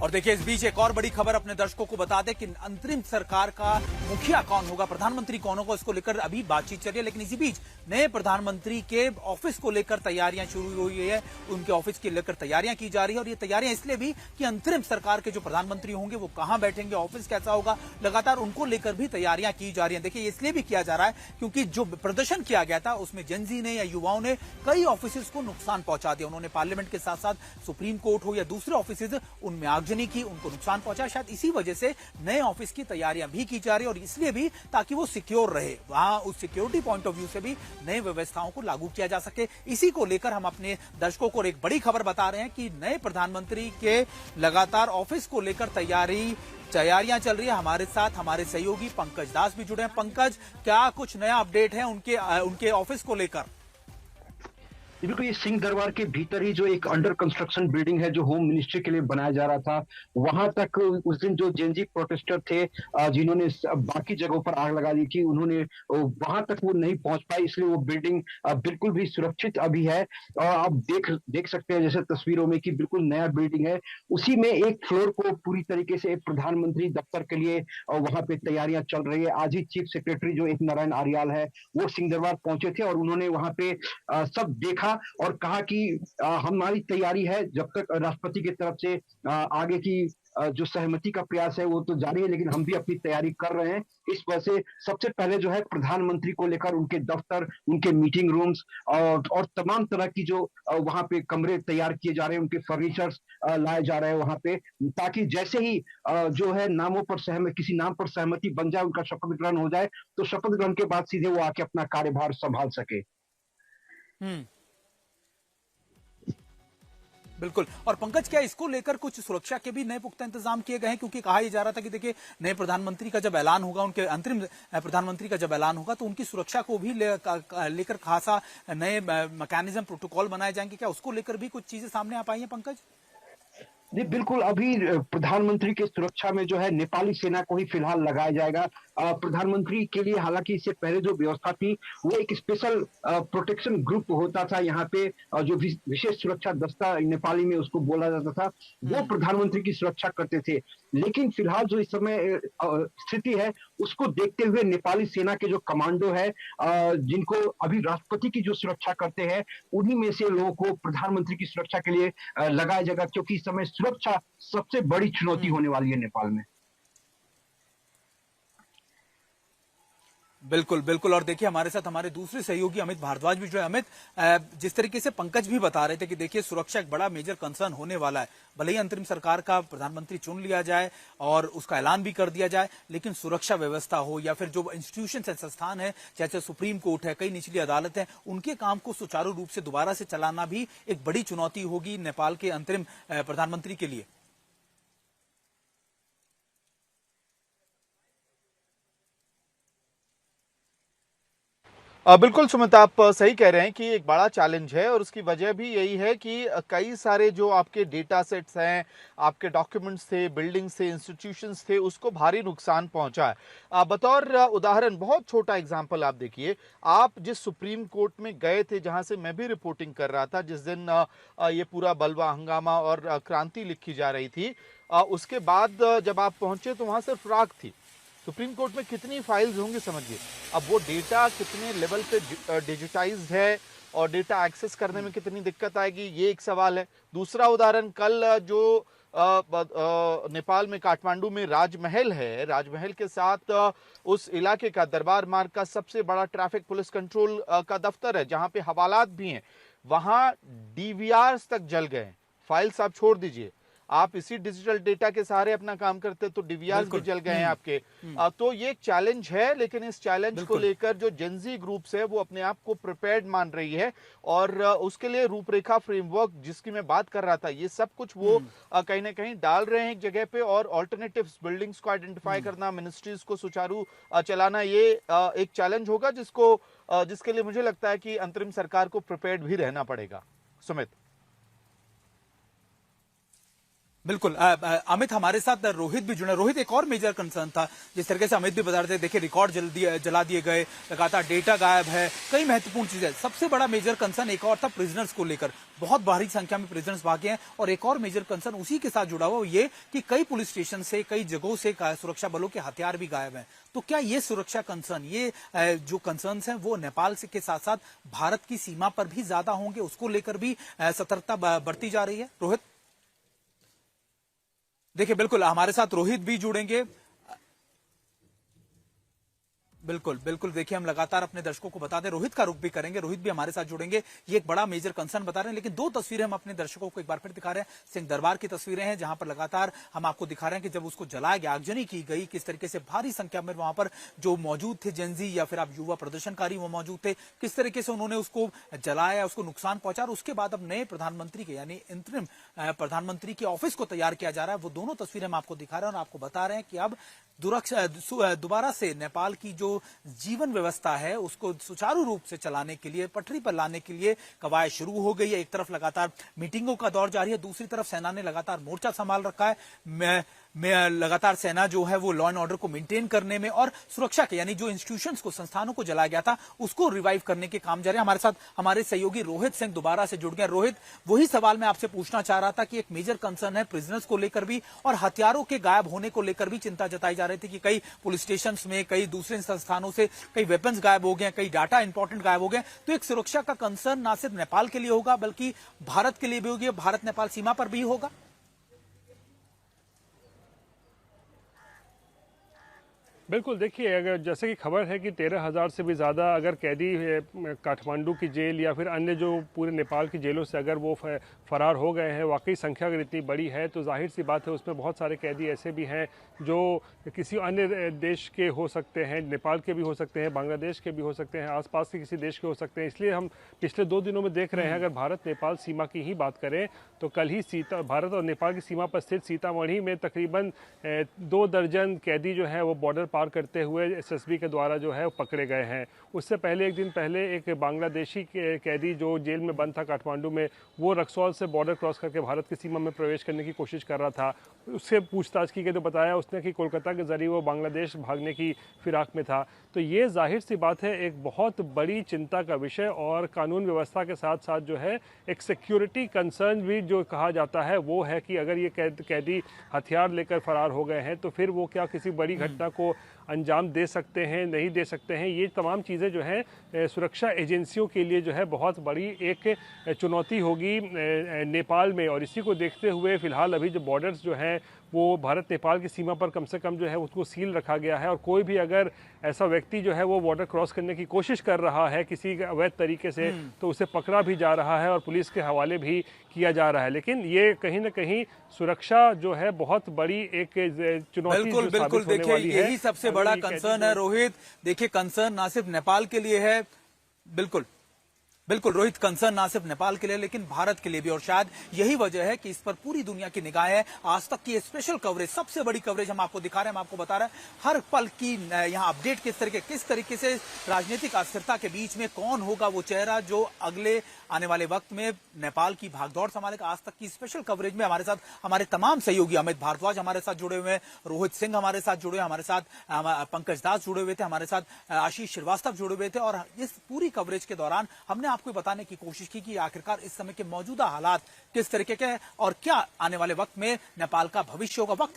और देखिए इस बीच एक और बड़ी खबर अपने दर्शकों को बता दें कि अंतरिम सरकार का मुखिया कौन होगा, प्रधानमंत्री कौन होगा, इसको लेकर अभी बातचीत चल रही है। लेकिन इसी बीच नए प्रधानमंत्री के ऑफिस को लेकर तैयारियां शुरू हुई है, उनके ऑफिस के लेकर तैयारियां की जा रही है। और ये तैयारियां इसलिए भी कि अंतरिम सरकार के जो प्रधानमंत्री होंगे वो कहां बैठेंगे, ऑफिस कैसा होगा, लगातार उनको लेकर भी तैयारियां की जा रही है। देखिए इसलिए भी किया जा रहा है क्योंकि जो प्रदर्शन किया गया था उसमें जेनजी ने या युवाओं ने कई ऑफिस को नुकसान पहुंचा दिया। उन्होंने पार्लियामेंट के साथ साथ सुप्रीम कोर्ट हो या दूसरे ऑफिस उनमें आगजनी की, उनको नुकसान पहुंचा। शायद इसी वजह से नए ऑफिस की तैयारियां भी की जा रही है और इसलिए भी ताकि वो सिक्योर रहे, वहां उस सिक्योरिटी पॉइंट ऑफ व्यू से भी नई व्यवस्थाओं को लागू किया जा सके। इसी को लेकर हम अपने दर्शकों को एक बड़ी खबर बता रहे हैं कि नए प्रधानमंत्री के लगातार ऑफिस को लेकर तैयारियां चल रही है। हमारे साथ हमारे सहयोगी पंकज दास भी जुड़े हैं। पंकज, क्या कुछ नया अपडेट है उनके ऑफिस को लेकर? बिल्कुल, ये सिंह दरबार के भीतर ही जो एक अंडर कंस्ट्रक्शन बिल्डिंग है जो होम मिनिस्ट्री के लिए बनाया जा रहा था, वहां तक उस दिन जो जेनजी प्रोटेस्टर थे जिन्होंने बाकी जगहों पर आग लगा दी थी, उन्होंने वहां तक वो नहीं पहुंच पाए, इसलिए वो बिल्डिंग बिल्कुल भी सुरक्षित अभी है। और आप देख सकते हैं जैसे तस्वीरों में कि बिल्कुल नया बिल्डिंग है। उसी में एक फ्लोर को पूरी तरीके से एक प्रधानमंत्री दफ्तर के लिए वहां पे तैयारियां चल रही है। आज ही चीफ सेक्रेटरी जो एक नारायण आर्याल है वो सिंह दरबार पहुंचे थे और उन्होंने वहां पे सब देखा और कहा कि हमारी तैयारी है, जब तक राष्ट्रपति की तरफ से आगे की जो सहमति का प्रयास है वो तो जारी है, लेकिन हम भी अपनी तैयारी कर रहे हैं। इस वजह से सबसे पहले जो है प्रधानमंत्री को लेकर उनके दफ्तर, उनके मीटिंग रूम्स और तमाम तरह की जो वहां पे कमरे तैयार किए जा रहे हैं, उनके फर्नीचर्स लाए जा रहे हैं वहां पे, ताकि जैसे ही जो है नामों पर किसी नाम पर सहमति बन जाए, उनका शपथ ग्रहण हो जाए, तो शपथ ग्रहण के बाद सीधे वो आके अपना कार्यभार संभाल सके। बिल्कुल। और पंकज, क्या इसको लेकर कुछ सुरक्षा के भी नए पुख्ता इंतजाम किए गए हैं? क्योंकि कहा यह जा रहा था कि देखिए नए प्रधानमंत्री का जब ऐलान होगा, उनके अंतरिम प्रधानमंत्री का जब ऐलान होगा तो उनकी सुरक्षा को भी लेकर खासा नए मैकेनिज्म, प्रोटोकॉल बनाए जाएंगे। क्या उसको लेकर भी कुछ चीजें सामने आ पाई हैं पंकज? जी बिल्कुल, अभी प्रधानमंत्री की सुरक्षा में जो है नेपाली सेना को ही फिलहाल लगाया जाएगा। प्रधानमंत्री के लिए हालांकि इससे पहले जो व्यवस्था थी वो एक स्पेशल प्रोटेक्शन ग्रुप होता था यहाँ पे, जो विशेष सुरक्षा दस्ता नेपाली में उसको बोला जाता था, वो प्रधानमंत्री की सुरक्षा करते थे। लेकिन फिलहाल जो इस समय स्थिति है उसको देखते हुए नेपाली सेना के जो कमांडो है, जिनको अभी राष्ट्रपति की जो सुरक्षा करते हैं, उन्हीं में से लोगों को प्रधानमंत्री की सुरक्षा के लिए लगाया जाएगा, क्योंकि इस समय सुरक्षा सबसे बड़ी चुनौती होने वाली है नेपाल में। बिल्कुल बिल्कुल। और देखिए हमारे साथ हमारे दूसरे सहयोगी अमित भारद्वाज भी जो है। अमित, जिस तरीके से पंकज भी बता रहे थे कि देखिए सुरक्षा एक बड़ा मेजर कंसर्न होने वाला है, भले ही अंतरिम सरकार का प्रधानमंत्री चुन लिया जाए और उसका ऐलान भी कर दिया जाए, लेकिन सुरक्षा व्यवस्था हो या फिर जो इंस्टीट्यूशन है, संस्थान है, जैसे सुप्रीम कोर्ट है, कई निचली अदालत है, उनके काम को सुचारू रूप से दोबारा से चलाना भी एक बड़ी चुनौती होगी नेपाल के अंतरिम प्रधानमंत्री के लिए। बिल्कुल सुमित, आप सही कह रहे हैं कि एक बड़ा चैलेंज है और उसकी वजह भी यही है कि कई सारे जो आपके डेटा सेट्स हैं, आपके डॉक्यूमेंट्स थे, बिल्डिंग्स थे, इंस्टीट्यूशंस थे, उसको भारी नुकसान पहुंचा है। बतौर उदाहरण, बहुत छोटा एग्जांपल आप देखिए, आप जिस सुप्रीम कोर्ट में गए थे, जहां से मैं भी रिपोर्टिंग कर रहा था, जिस दिन ये पूरा बलवा हंगामा और क्रांति लिखी जा रही थी, उसके बाद जब आप पहुंचे तो वहां सिर्फ राख थी। सुप्रीम कोर्ट में कितनी फाइल्स होंगी समझिए। अब वो डेटा कितने लेवल पे डिजिटाइज्ड है और डेटा एक्सेस करने में कितनी दिक्कत आएगी, ये एक सवाल है। दूसरा उदाहरण, कल जो नेपाल में काठमांडू में राजमहल है, राजमहल के साथ उस इलाके का, दरबार मार्ग का सबसे बड़ा ट्रैफिक पुलिस कंट्रोल का दफ्तर है, जहां पे हवालात भी हैं, वहां डीवीआरस तक जल गए। फाइल्स आप छोड़ दीजिए, आप इसी डिजिटल डेटा के सहारे अपना काम करते तो डीवीआर भी जल गए हैं आपके। तो ये एक चैलेंज है, लेकिन इस चैलेंज को लेकर जो जेनजी ग्रुप्स है वो अपने आप को प्रिपेयर्ड मान रही है और उसके लिए रूपरेखा, फ्रेमवर्क जिसकी मैं बात कर रहा था, ये सब कुछ वो कहीं ना कहीं डाल रहे हैं एक जगह पे। और ऑल्टरनेटिव बिल्डिंग्स को आइडेंटिफाई करना, मिनिस्ट्रीज को सुचारू चलाना, ये एक चैलेंज होगा जिसके लिए मुझे लगता है कि अंतरिम सरकार को प्रिपेयर्ड भी रहना पड़ेगा। सुमित। बिल्कुल अमित हमारे साथ रोहित भी जुड़े। रोहित, एक और मेजर कंसर्न था जिस तरीके से अमित भी बता रहे थे, देखिए रिकॉर्ड जला दिए गए, लगातार डेटा गायब है, कई महत्वपूर्ण चीजें। सबसे बड़ा मेजर कंसर्न एक और था प्रिजनर्स को लेकर, बहुत भारी संख्या में प्रिजनर्स भागे हैं। और एक और मेजर कंसर्न उसी के साथ जुड़ा हुआ ये कि कई पुलिस स्टेशन से, कई जगहों से सुरक्षा बलों के हथियार भी गायब हैं। तो क्या ये सुरक्षा कंसर्न, ये जो कंसर्न हैं वो नेपाल से के साथ साथ भारत की सीमा पर भी ज्यादा होंगे, उसको लेकर भी सतर्कता बरती जा रही है? रोहित, देखिए बिल्कुल हमारे साथ रोहित भी जुड़ेंगे। बिल्कुल बिल्कुल, देखिए हम लगातार अपने दर्शकों को बता दें, रोहित का रुख भी करेंगे, रोहित भी हमारे साथ जुड़ेंगे। ये एक बड़ा मेजर कंसर्न बता रहे हैं, लेकिन दो तस्वीरें हम अपने दर्शकों को एक बार फिर दिखा रहे हैं। सिंह दरबार की तस्वीरें हैं जहां पर लगातार हम आपको दिखा रहे हैं कि जब उसको जलाया गया, आगजनी की गई, किस तरीके से भारी संख्या में वहां पर जो मौजूद थे जेंजी या फिर आप युवा प्रदर्शनकारी वो मौजूद थे, किस तरीके से उन्होंने उसको जलाया, उसको नुकसान पहुंचा। और उसके बाद अब नए प्रधानमंत्री के यानी इंतरिम प्रधानमंत्री के ऑफिस को तैयार किया जा रहा है। वो दोनों तस्वीरें हम आपको दिखा रहे हैं और आपको बता रहे हैं कि अब दोबारा से नेपाल की जो जीवन व्यवस्था है उसको सुचारू रूप से चलाने के लिए, पटरी पर लाने के लिए कवायद शुरू हो गई है। एक तरफ लगातार मीटिंगों का दौर जारी है, दूसरी तरफ सेना ने लगातार मोर्चा संभाल रखा है। लगातार सेना जो है वो लॉ एंड ऑर्डर को मेंटेन करने में और सुरक्षा के यानी जो इंस्टीट्यूशंस को, संस्थानों को जलाया गया था उसको रिवाइव करने के काम जारी है। हमारे साथ हमारे सहयोगी रोहित सिंह दोबारा से जुड़ गए। रोहित, वही सवाल मैं आपसे पूछना चाह रहा था कि एक मेजर कंसर्न है प्रिजनर्स को लेकर भी और हथियारों के गायब होने को लेकर भी चिंता जताई जा रही थी कि कई पुलिस स्टेशन में, कई दूसरे संस्थानों से कई वेपन्स गायब हो गए, कई डाटा इंपॉर्टेंट गायब हो गए। तो एक सुरक्षा का कंसर्न ना सिर्फ नेपाल के लिए होगा बल्कि भारत के लिए भी होगी, भारत नेपाल सीमा पर भी होगा। बिल्कुल, देखिए अगर जैसे कि खबर है कि 13,000 से भी ज़्यादा अगर कैदी काठमांडू की जेल या फिर अन्य जो पूरे नेपाल की जेलों से अगर वो फरार हो गए हैं, वाकई संख्या अगर इतनी बड़ी है तो जाहिर सी बात है उसमें बहुत सारे कैदी ऐसे भी हैं जो किसी अन्य देश के हो सकते हैं, नेपाल के भी हो सकते हैं, बांग्लादेश के भी हो सकते हैं, आसपास के किसी देश के हो सकते हैं। इसलिए हम पिछले 2 दिनों में देख रहे हैं, अगर भारत नेपाल सीमा की ही बात करें तो कल ही भारत और नेपाल की सीमा पर स्थित सीतामढ़ी में तकरीबन 2 दर्जन कैदी जो है वो बॉर्डर पार करते हुए एसएसबी के द्वारा जो है पकड़े गए हैं। उससे पहले एक दिन पहले एक बांग्लादेशी कैदी जो जेल में बंद था काठमांडू में, वो रक्सौल से बॉर्डर क्रॉस करके भारत की सीमा में प्रवेश करने की कोशिश कर रहा था। उससे पूछताछ की गई तो बताया उसने कि कोलकाता के जरिए वो बांग्लादेश भागने की फिराक में था। तो ये जाहिर सी बात है एक बहुत बड़ी चिंता का विषय और कानून व्यवस्था के साथ साथ जो है एक सिक्योरिटी कंसर्न भी जो कहा जाता है वो है कि अगर ये कैदी हथियार लेकर फरार हो गए हैं तो फिर वो क्या किसी बड़ी घटना को अंजाम दे सकते हैं, नहीं दे सकते हैं। ये तमाम चीज़ें जो हैं सुरक्षा एजेंसियों के लिए जो है बहुत बड़ी एक चुनौती होगी नेपाल में। और इसी को देखते हुए फ़िलहाल अभी जो बॉर्डर्स जो हैं वो भारत नेपाल की सीमा पर कम से कम जो है उसको सील रखा गया है और कोई भी अगर ऐसा व्यक्ति जो है वो बॉर्डर क्रॉस करने की कोशिश कर रहा है किसी अवैध तरीके से तो उसे पकड़ा भी जा रहा है और पुलिस के हवाले भी किया जा रहा है। लेकिन ये कहीं ना कहीं सुरक्षा जो है बहुत बड़ी एक चुनौती बिल्कुल बिल्कुल, देखिए यही सबसे बड़ा कंसर्न है रोहित। देखिए कंसर्न ना सिर्फ नेपाल के लिए है, बिल्कुल बिल्कुल रोहित, कंसर्न ना सिर्फ नेपाल के लिए लेकिन भारत के लिए भी, और शायद यही वजह है कि इस पर पूरी दुनिया की निगाहें है। आज तक की स्पेशल कवरेज, सबसे बड़ी कवरेज हम आपको दिखा रहे हैं, हम आपको बता रहे हैं हर पल की यहाँ अपडेट किस तरीके से राजनीतिक अस्थिरता के बीच में कौन होगा वो चेहरा जो अगले आने वाले वक्त में नेपाल की भागदौड़ संभालेगा। आज तक की स्पेशल कवरेज में हमारे साथ हमारे तमाम सहयोगी, अमित भारद्वाज हमारे साथ जुड़े हुए हैं, रोहित सिंह हमारे साथ जुड़े, हमारे साथ पंकज दास जुड़े हुए थे, हमारे साथ आशीष श्रीवास्तव जुड़े हुए थे। और इस पूरी कवरेज के दौरान हमने आपको बताने की कोशिश की कि आखिरकार इस समय के मौजूदा हालात किस तरीके के हैं और क्या आने वाले वक्त में नेपाल का भविष्य होगा। वक्त